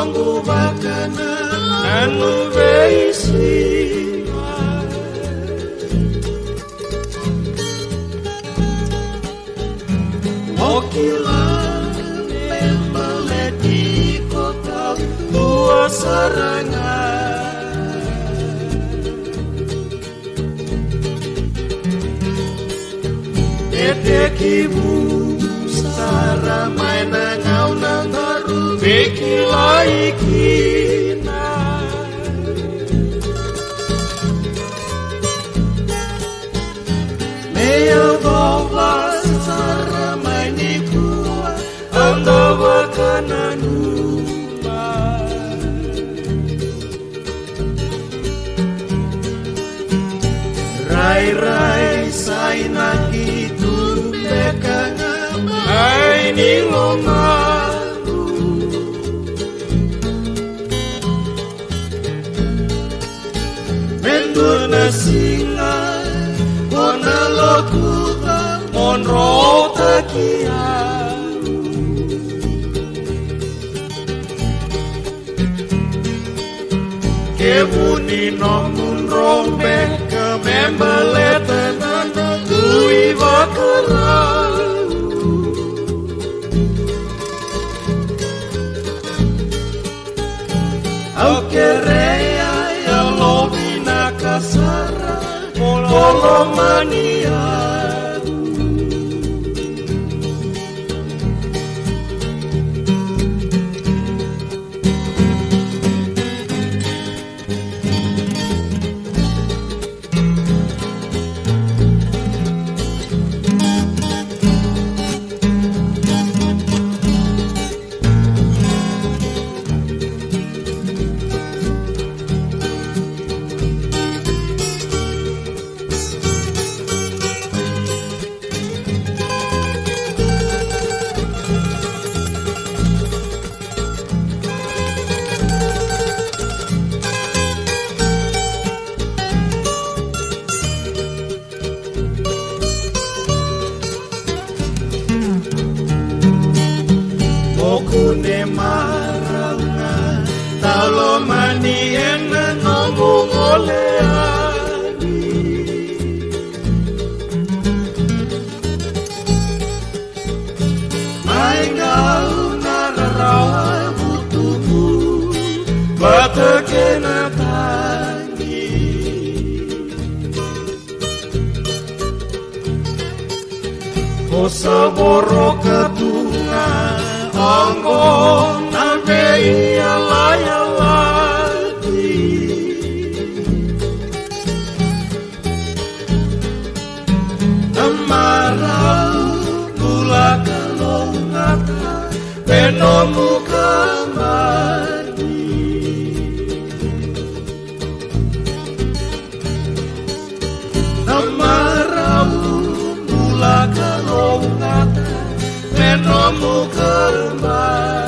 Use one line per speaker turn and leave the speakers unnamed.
nongu bakana anu beisi Okilan membelet di kota tua serangan Dedek ibu Sara main ngau nang baru Bekila ikina Mea bawa Sara main ikua Anda bakanan rumah Rai-rai sainaki Ai ni lomalu Menduna singa Kona lokuta Monro takia Kebuni nomun rombe Kemembeletan Kui bakaran Aukerea ya lobina kasara Polomania Okune maranga talo mani ena ngomong oleani Maingau nararawa butuku batakena tangi Osaboro katunga Anggo nabei alayawati Namarau gula kalongata Benomu kamani Namarau gula kalongata Benomu kembali